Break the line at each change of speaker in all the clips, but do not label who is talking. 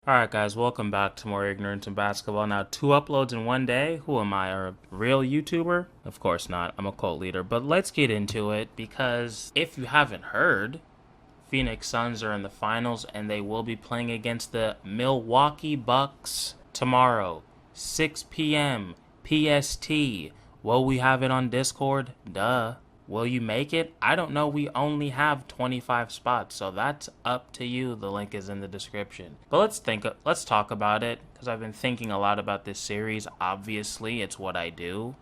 Alright guys, welcome back to more Ignorance in Basketball. Now, 2 uploads in one day. Who am I, a real YouTuber? Of course not, I'm a cult leader. But let's get into it, because if you haven't heard, Phoenix Suns are in the finals and they will be playing against the Milwaukee Bucks tomorrow, 6 p.m. PST. Will we have it on Discord? Duh. Will you make it? I don't know. We only have 25 spots, so that's up to you. The link is in the description. But let's talk about it, because I've been thinking a lot about this series. Obviously, it's what I do.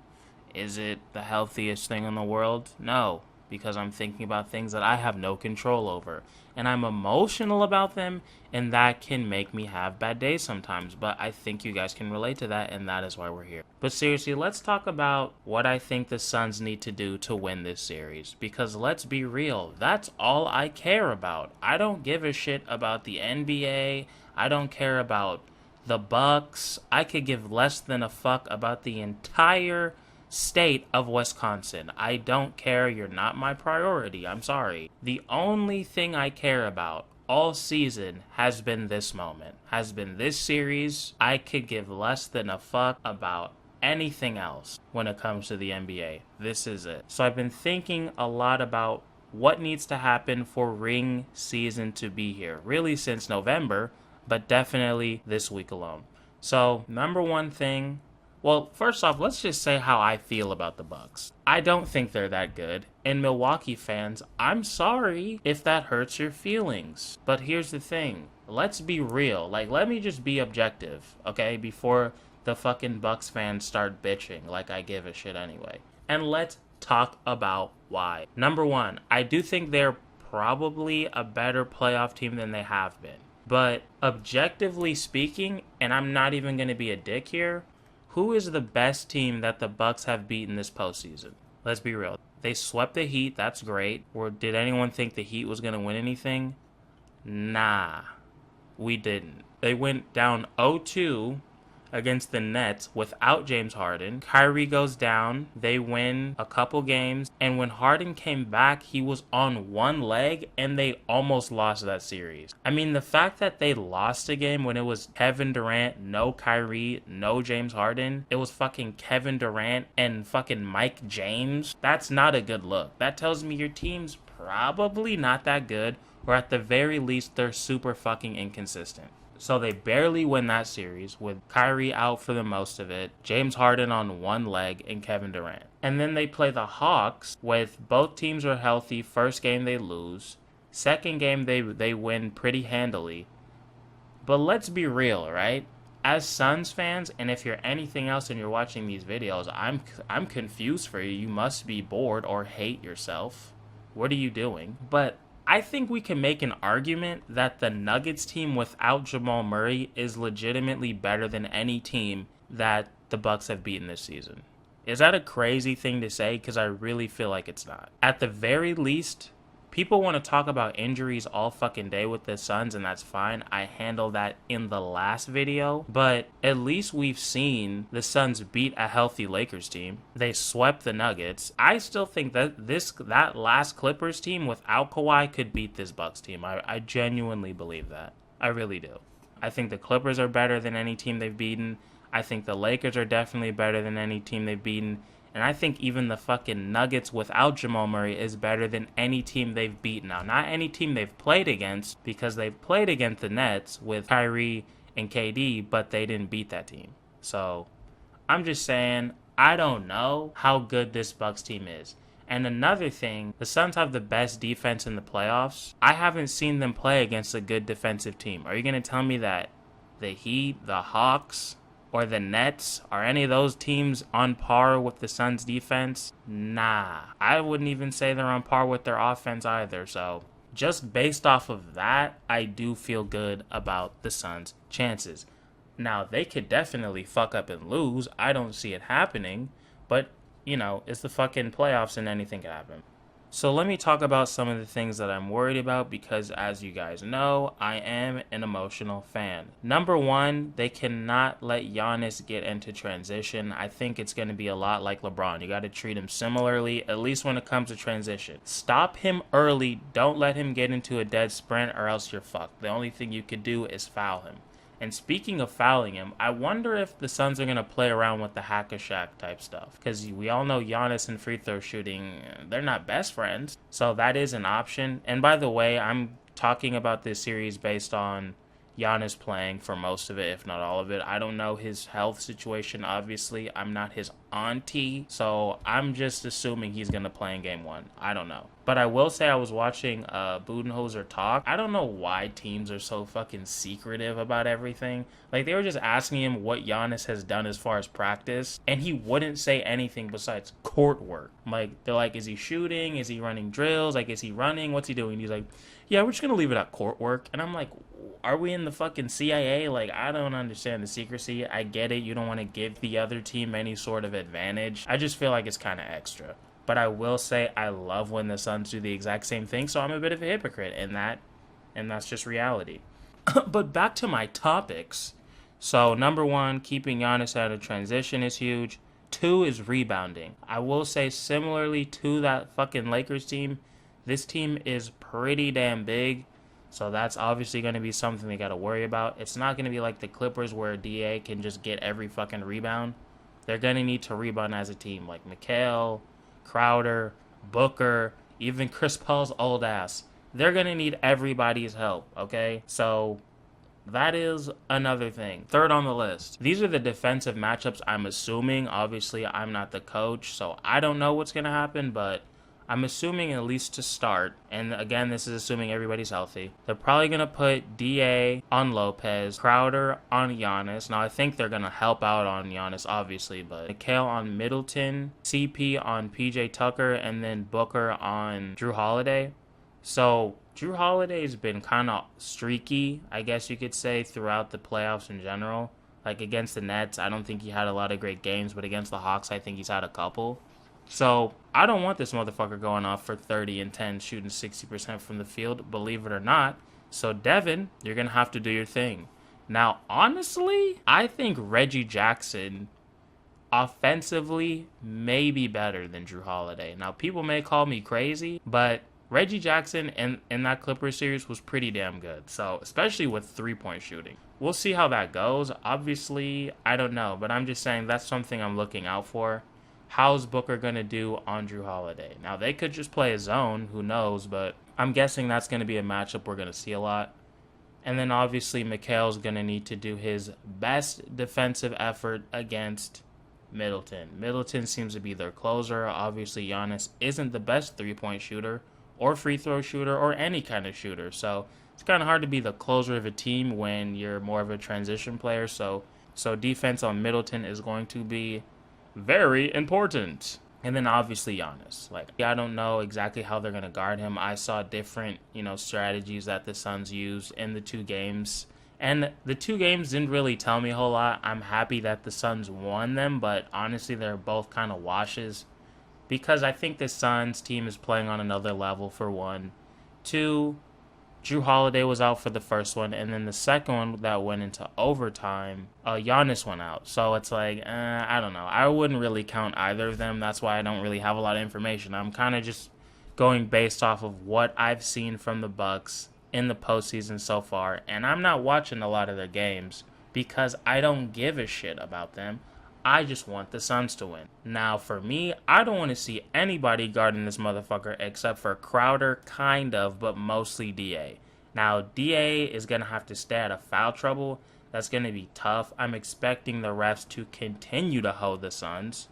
Is it the healthiest thing in the world? No, because I'm thinking about things that I have no control over. And I'm emotional about them, and that can make me have bad days sometimes. But I think you guys can relate to that, and that is why we're here. But seriously, let's talk about what I think the Suns need to do to win this series. Because let's be real, that's all I care about. I don't give a shit about the NBA. I don't care about the Bucks. I could give less than a fuck about the entire state of Wisconsin. I don't care. You're not my priority. I'm sorry. The only thing I care about all season has been this moment, has been this series. I could give less than a fuck about anything else when it comes to the NBA. This is it. So I've been thinking a lot about what needs to happen for ring season to be here, really since November, but definitely this week alone. So number one thing, well, first off, let's just say how I feel about the Bucks. I don't think they're that good. And Milwaukee fans, I'm sorry if that hurts your feelings. But here's the thing. Let's be real. Let me just be objective, okay? Before the fucking Bucks fans start bitching like I give a shit anyway. And let's talk about why. Number one, I do think they're probably a better playoff team than they have been. But objectively speaking, and I'm not even going to be a dick here, who is the best team that the Bucks have beaten this postseason? Let's be real. They swept the Heat. That's great. Or did anyone think the Heat was going to win anything? Nah, we didn't. They went down 0-2 against the Nets without James Harden. Kyrie goes down. They win a couple games. And when Harden came back, he was on one leg and they almost lost that series. I mean, the fact that they lost a game when it was Kevin Durant, no Kyrie, no James Harden, it was fucking Kevin Durant and fucking Mike James. That's not a good look. That tells me your team's probably not that good, or at the very least, they're super fucking inconsistent. So they barely win that series with Kyrie out for the most of it, James Harden on one leg, and Kevin Durant. And then they play the Hawks with both teams are healthy. First game they lose. Second game they win pretty handily. But let's be real, right? As Suns fans, and if you're anything else and you're watching these videos, I'm confused for you. You must be bored or hate yourself. What are you doing? But I think we can make an argument that the Nuggets team without Jamal Murray is legitimately better than any team that the Bucks have beaten this season. Is that a crazy thing to say? Because I really feel like it's not. At the very least, people want to talk about injuries all fucking day with the Suns, and that's fine. I handled that in the last video. But at least we've seen the Suns beat a healthy Lakers team. They swept the Nuggets. I still think that that last Clippers team without Kawhi could beat this Bucks team. I genuinely believe that. I really do. I think the Clippers are better than any team they've beaten. I think the Lakers are definitely better than any team they've beaten. And I think even the fucking Nuggets without Jamal Murray is better than any team they've beaten. Now, not any team they've played against, because they've played against the Nets with Kyrie and KD, but they didn't beat that team. So, I'm just saying, I don't know how good this Bucks team is. And another thing, the Suns have the best defense in the playoffs. I haven't seen them play against a good defensive team. Are you going to tell me that the Heat, the Hawks, or the Nets, are any of those teams on par with the Suns' defense? Nah. I wouldn't even say they're on par with their offense either. So just based off of that, I do feel good about the Suns' chances. Now, they could definitely fuck up and lose. I don't see it happening. But, you know, it's the fucking playoffs and anything can happen. So let me talk about some of the things that I'm worried about, because as you guys know, I am an emotional fan. Number one, they cannot let Giannis get into transition. I think it's going to be a lot like LeBron. You got to treat him similarly, at least when it comes to transition. Stop him early. Don't let him get into a dead sprint, or else you're fucked. The only thing you could do is foul him. And speaking of fouling him, I wonder if the Suns are going to play around with the hack-a-Shaq type stuff. Because we all know Giannis and free throw shooting, they're not best friends. So that is an option. And by the way, I'm talking about this series based on Giannis playing for most of it, if not all of it. I don't know his health situation, obviously. I'm not his auntie, so I'm just assuming he's going to play in game one. I don't know. But I will say I was watching Budenholzer talk. I don't know why teams are so fucking secretive about everything. Like, they were just asking him what Giannis has done as far as practice, and he wouldn't say anything besides court work. Like, they're like, is he shooting? Is he running drills? Like, is he running? What's he doing? He's like, yeah, we're just going to leave it at court work. And I'm like, are we in the fucking CIA? Like, I don't understand the secrecy. I get it. You don't want to give the other team any sort of advantage. I just feel like it's kind of extra. But I will say I love when the Suns do the exact same thing, so I'm a bit of a hypocrite in that, and that's just reality. But back to my topics. So, number one, keeping Giannis out of transition is huge. 2 is rebounding. I will say, similarly to that fucking Lakers team, this team is pretty damn big. So that's obviously going to be something they got to worry about. It's not going to be like the Clippers where DA can just get every fucking rebound. They're going to need to rebound as a team. Like Mikal, Crowder, Booker, even Chris Paul's old ass. They're going to need everybody's help, okay? So that is another thing. Third on the list. These are the defensive matchups I'm assuming. Obviously, I'm not the coach, so I don't know what's going to happen, but I'm assuming at least to start, and again, this is assuming everybody's healthy, they're probably going to put DA on Lopez, Crowder on Giannis. Now, I think they're going to help out on Giannis, obviously, but Mikal on Middleton, CP on PJ Tucker, and then Booker on Drew Holiday. So, Drew Holiday's been kind of streaky, I guess you could say, throughout the playoffs in general. Like, against the Nets, I don't think he had a lot of great games, but against the Hawks, I think he's had a couple. So, I don't want this motherfucker going off for 30 and 10, shooting 60% from the field, believe it or not. So, Devin, you're going to have to do your thing. Now, honestly, I think Reggie Jackson offensively may be better than Drew Holiday. Now, people may call me crazy, but Reggie Jackson in that Clippers series was pretty damn good. So, especially with three-point shooting. We'll see how that goes. Obviously, I don't know, but I'm just saying that's something I'm looking out for. How's Booker going to do on Drew Holiday? Now, they could just play a zone, who knows, but I'm guessing that's going to be a matchup we're going to see a lot. And then, obviously, Mikal's going to need to do his best defensive effort against Middleton. Middleton seems to be their closer. Obviously, Giannis isn't the best three-point shooter or free throw shooter or any kind of shooter. So, it's kind of hard to be the closer of a team when you're more of a transition player. So defense on Middleton is going to be very important. And then obviously Giannis. I don't know exactly how they're going to guard him. I saw different, strategies that the Suns used in the 2 games. And the 2 games didn't really tell me a whole lot. I'm happy that the Suns won them, but honestly they're both kind of washes. Because I think the Suns team is playing on another level, for one. 2, Drew Holiday was out for the first one, and then the second one that went into overtime, Giannis went out. So it's like, I don't know. I wouldn't really count either of them. That's why I don't really have a lot of information. I'm kind of just going based off of what I've seen from the Bucks in the postseason so far, and I'm not watching a lot of their games because I don't give a shit about them. I just want the Suns to win. Now, for me, I don't want to see anybody guarding this motherfucker except for Crowder, kind of, but mostly DA. Now, DA is going to have to stay out of foul trouble. That's going to be tough. I'm expecting the refs to continue to hold the Suns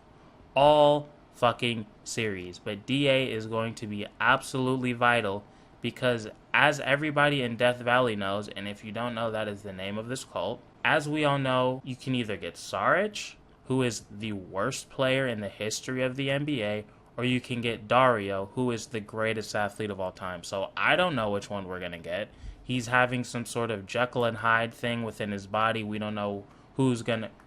all fucking series. But DA is going to be absolutely vital because, as everybody in Death Valley knows, and if you don't know, that is the name of this cult, as we all know, you can either get Saric, who is the worst player in the history of the NBA, or you can get Dario, who is the greatest athlete of all time. So I don't know which one we're going to get. He's having some sort of Jekyll and Hyde thing within his body. We don't know who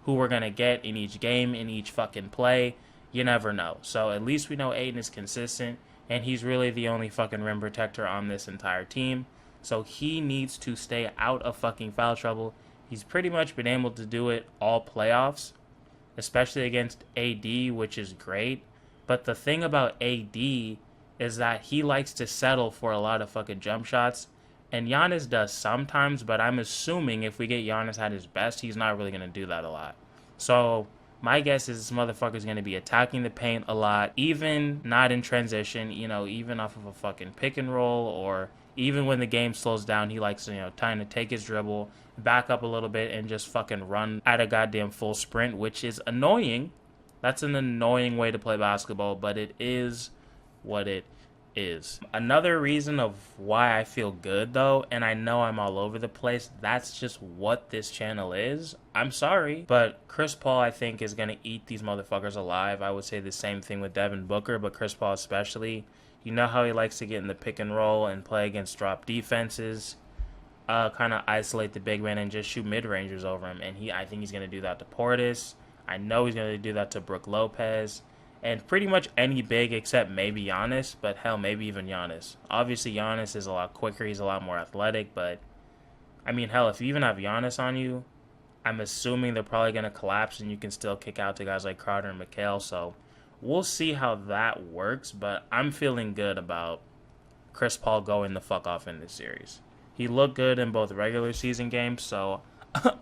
we're going to get in each game, in each fucking play. You never know. So at least we know Aiden is consistent, and he's really the only fucking rim protector on this entire team. So he needs to stay out of fucking foul trouble. He's pretty much been able to do it all playoffs, especially against AD, which is great. But the thing about AD is that he likes to settle for a lot of fucking jump shots And Giannis does sometimes, but I'm assuming if we get Giannis at his best, he's not really going to do that a lot. So my guess is this motherfucker's going to be attacking the paint a lot, even not in transition, even off of a fucking pick and roll, or even when the game slows down, he likes, time to take his dribble, back up a little bit, and just fucking run at a goddamn full sprint, which is annoying. That's an annoying way to play basketball, but it is what it is. Another reason of why I feel good though, and I know I'm all over the place, that's just what this channel is. I'm sorry, but Chris Paul I think is going to eat these motherfuckers alive. I would say the same thing with Devin Booker, but Chris Paul especially. You know how he likes to get in the pick and roll and play against drop defenses, kind of isolate the big man and just shoot mid-rangers over him. And I think he's going to do that to Portis. I know he's going to do that to Brook Lopez. And pretty much any big except maybe Giannis, but hell, maybe even Giannis. Obviously, Giannis is a lot quicker. He's a lot more athletic, but I mean, hell, if you even have Giannis on you, I'm assuming they're probably going to collapse and you can still kick out to guys like Crowder and McHale. So we'll see how that works, but I'm feeling good about Chris Paul going the fuck off in this series. He looked good in both regular season games, so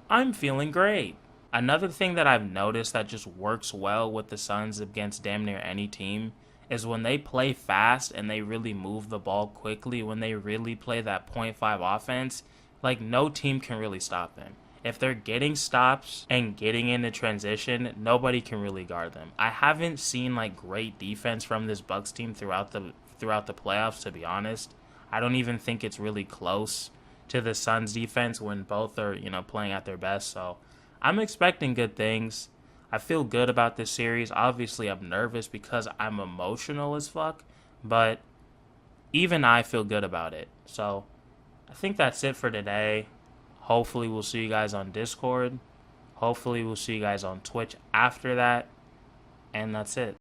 I'm feeling great. Another thing that I've noticed that just works well with the Suns against damn near any team is when they play fast and they really move the ball quickly, when they really play that .5 offense, like no team can really stop them. If they're getting stops and getting into transition, nobody can really guard them. I haven't seen like great defense from this Bucks team throughout the playoffs, to be honest. I don't even think it's really close to the Suns defense when both are, playing at their best. So I'm expecting good things. I feel good about this series. Obviously, I'm nervous because I'm emotional as fuck, but even I feel good about it. So I think that's it for today. Hopefully, we'll see you guys on Discord. Hopefully, we'll see you guys on Twitch after that. And that's it.